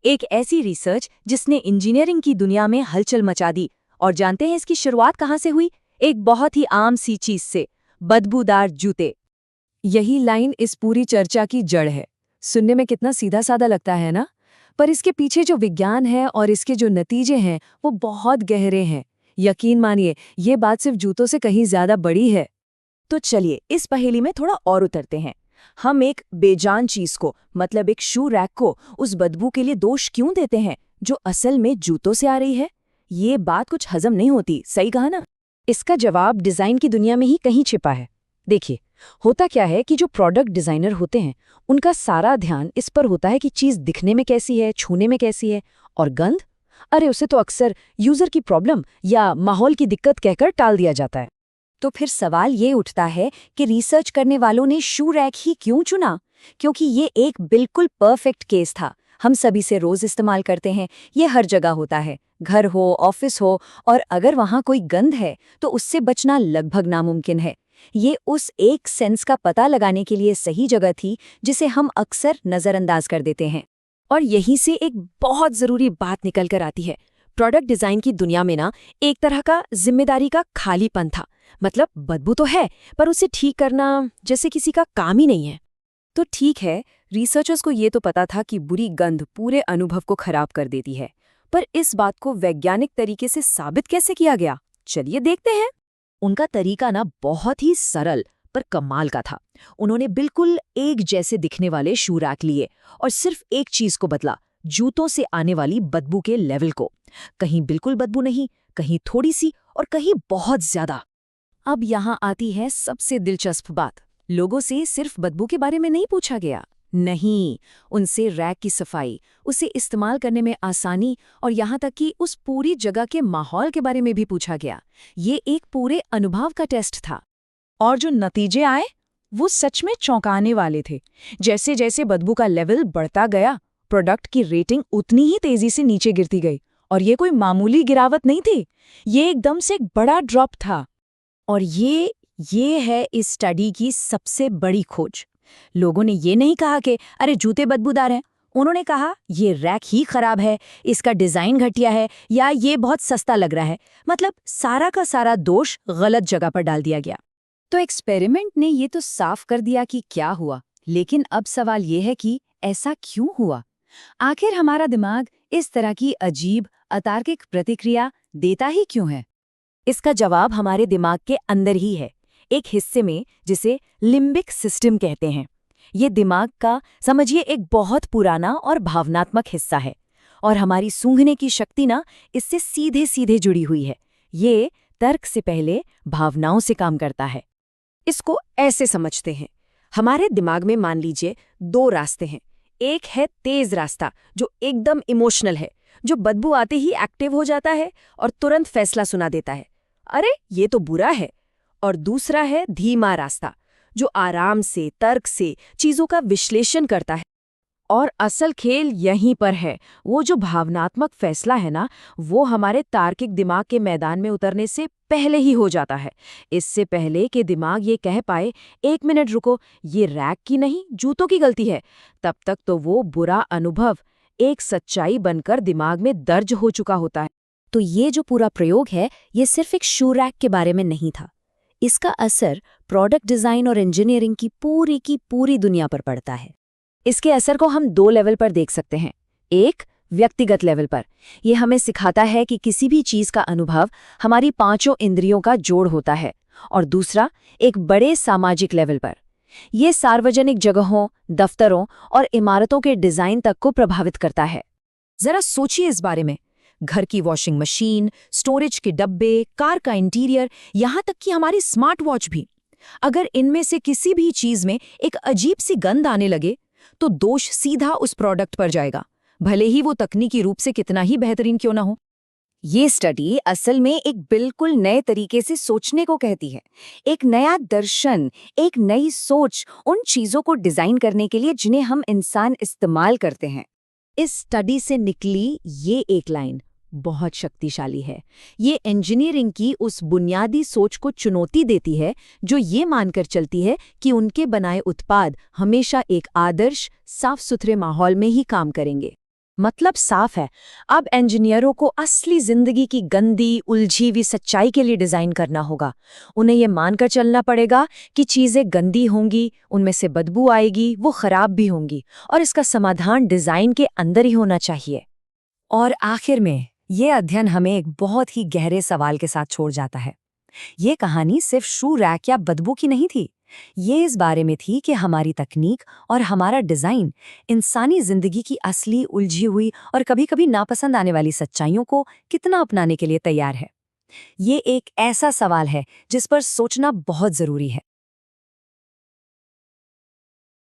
एक ऐसी रिसर्च जिसने इंजीनियरिंग की दुनिया में हलचल मचा दी। और जानते हैं इसकी शुरुआत कहाँ से हुई? एक बहुत ही आम सी चीज से, बदबूदार जूते। यही लाइन इस पूरी चर्चा की जड़ है। सुनने में कितना सीधा साधा लगता है ना, पर इसके पीछे जो विज्ञान है और इसके जो नतीजे हैं वो बहुत गहरे हैं। यकीन मानिए, ये बात सिर्फ जूतों से कहीं ज्यादा बड़ी है। तो चलिए इस पहेली में थोड़ा और उतरते हैं। हम एक बेजान चीज को, मतलब एक शू रैक को, उस बदबू के लिए दोष क्यों देते हैं जो असल में जूतों से आ रही है? ये बात कुछ हजम नहीं होती, सही कहा ना? इसका जवाब डिजाइन की दुनिया में ही कहीं छिपा है। देखिए, होता क्या है कि जो प्रोडक्ट डिजाइनर होते हैं उनका सारा ध्यान इस पर होता है कि चीज दिखने में कैसी है, छूने में कैसी है, और गंध, अरे उसे तो अक्सर यूजर की प्रॉब्लम या माहौल की दिक्कत कहकर टाल दिया जाता है। तो फिर सवाल ये उठता है कि रिसर्च करने वालों ने शू रैक ही क्यों चुना? क्योंकि ये एक बिल्कुल परफेक्ट केस था। हम सभी से रोज इस्तेमाल करते हैं, ये हर जगह होता है, घर हो, ऑफिस हो, और अगर वहां कोई गंध है तो उससे बचना लगभग नामुमकिन है। ये उस एक सेंस का पता लगाने के लिए सही जगह थी जिसे हम अक्सर नजरअंदाज कर देते हैं। और यहीं से एक बहुत जरूरी बात निकल कर आती है। प्रोडक्ट डिजाइन की दुनिया में ना एक तरह का जिम्मेदारी का खालीपन था। मतलब बदबू तो है, पर उसे ठीक करना जैसे किसी का काम ही नहीं है। तो ठीक है, रिसर्चर्स को ये तो पता था कि बुरी गंध पूरे अनुभव को खराब कर देती है, पर इस बात को वैज्ञानिक तरीके से साबित कैसे किया गया? चलिए देखते हैं। उनका तरीका ना बहुत ही सरल पर कमाल का था। उन्होंने बिल्कुल एक जैसे दिखने वाले शू रैक लिए और सिर्फ एक चीज को बदला, जूतों से आने वाली बदबू के लेवल को। कहीं बिल्कुल बदबू नहीं, कहीं थोड़ी सी, और कहीं बहुत ज्यादा। अब यहाँ आती है सबसे दिलचस्प बात। लोगों से सिर्फ बदबू के बारे में नहीं पूछा गया। नहीं, उनसे रैक की सफाई, उसे इस्तेमाल करने में आसानी, और यहाँ तक कि उस पूरी जगह के माहौल के बारे में भी पूछा गया। ये एक पूरे अनुभव का टेस्ट था। और जो नतीजे आए वो सच में चौंकाने वाले थे। जैसे जैसे बदबू का लेवल बढ़ता गया, प्रोडक्ट की रेटिंग उतनी ही तेजी से नीचे गिरती गई। और ये कोई मामूली गिरावट नहीं थी, ये एकदम से एक बड़ा ड्रॉप था। और ये है इस स्टडी की सबसे बड़ी खोज। लोगों ने ये नहीं कहा कि अरे जूते बदबूदार हैं, उन्होंने कहा ये रैक ही खराब है, इसका डिजाइन घटिया है, या ये बहुत सस्ता लग रहा है। मतलब सारा का सारा दोष गलत जगह पर डाल दिया गया। तो एक्सपेरिमेंट ने ये तो साफ कर दिया कि क्या हुआ, लेकिन अब सवाल ये है कि ऐसा क्यों हुआ? आखिर हमारा दिमाग इस तरह की अजीब अतार्किक प्रतिक्रिया देता ही क्यों है? इसका जवाब हमारे दिमाग के अंदर ही है, एक हिस्से में जिसे लिम्बिक सिस्टम कहते हैं। ये दिमाग का, समझिए, एक बहुत पुराना और भावनात्मक हिस्सा है, और हमारी सूंघने की शक्ति ना इससे सीधे सीधे जुड़ी हुई है। ये तर्क से पहले भावनाओं से काम करता है। इसको ऐसे समझते हैं, हमारे दिमाग में मान लीजिए दो रास्ते हैं। एक है तेज रास्ता जो एकदम इमोशनल है, जो बदबू आते ही एक्टिव हो जाता है और तुरंत फैसला सुना देता है, अरे ये तो बुरा है। और दूसरा है धीमा रास्ता, जो आराम से, तर्क से चीजों का विश्लेषण करता है। और असल खेल यहीं पर है। वो जो भावनात्मक फैसला है ना, वो हमारे तार्किक दिमाग के मैदान में उतरने से पहले ही हो जाता है। इससे पहले कि दिमाग ये कह पाए, एक मिनट रुको, ये रैक की नहीं जूतों की गलती है, तब तक तो वो बुरा अनुभव एक सच्चाई बनकर दिमाग में दर्ज हो चुका होता है। तो ये जो पूरा प्रयोग है, ये सिर्फ एक शू रैक के बारे में नहीं था। इसका असर प्रोडक्ट डिजाइन और इंजीनियरिंग की पूरी दुनिया पर पड़ता है। इसके असर को हम दो लेवल पर देख सकते हैं। एक, व्यक्तिगत लेवल पर। यह हमें सिखाता है कि किसी भी चीज का अनुभव हमारी पांचों इंद्रियों का जोड़ होता है। और दूसरा, एक बड़े सामाजिक लेवल पर। यह सार्वजनिक जगहों, दफ्तरों और इमारतों के डिजाइन तक को प्रभावित करता है। जरा सोचिए इस बारे में। घर की वॉशिंग मशीन, स्टोरेज के डब्बे, कार का इंटीरियर, यहाँ तक कि हमारी स्मार्ट वॉच भी। अगर इनमें से किसी भी चीज में एक अजीब सी गंध आने लगे तो दोष सीधा उस प्रोडक्ट पर जाएगा, भले ही वो तकनीकी रूप से कितना ही बेहतरीन क्यों ना हो। ये स्टडी असल में एक बिल्कुल नए तरीके से सोचने को कहती है। एक नया दर्शन, एक नई सोच उन चीजों को डिजाइन करने के लिए जिन्हें हम इंसान इस्तेमाल करते हैं। इस स्टडी से निकली ये एक लाइन बहुत शक्तिशाली है। ये इंजीनियरिंग की उस बुनियादी सोच को चुनौती देती है जो ये मानकर चलती है कि उनके बनाए उत्पाद हमेशा एक आदर्श, साफ सुथरे माहौल में ही काम करेंगे। मतलब साफ है, अब इंजीनियरों को असली जिंदगी की गंदी, उलझी हुई सच्चाई के लिए डिजाइन करना होगा। उन्हें ये मानकर चलना पड़ेगा कि चीजें गंदी होंगी, उनमें से बदबू आएगी, वो खराब भी होंगी, और इसका समाधान डिजाइन के अंदर ही होना चाहिए। और आखिर में ये अध्ययन हमें एक बहुत ही गहरे सवाल के साथ छोड़ जाता है। ये कहानी सिर्फ शू रैक या बदबू की नहीं थी। ये इस बारे में थी कि हमारी तकनीक और हमारा डिजाइन इंसानी जिंदगी की असली, उलझी हुई और कभी-कभी नापसंद आने वाली सच्चाइयों को कितना अपनाने के लिए तैयार है। ये एक ऐसा सवाल है जिस पर सोचना बहुत जरूरी है।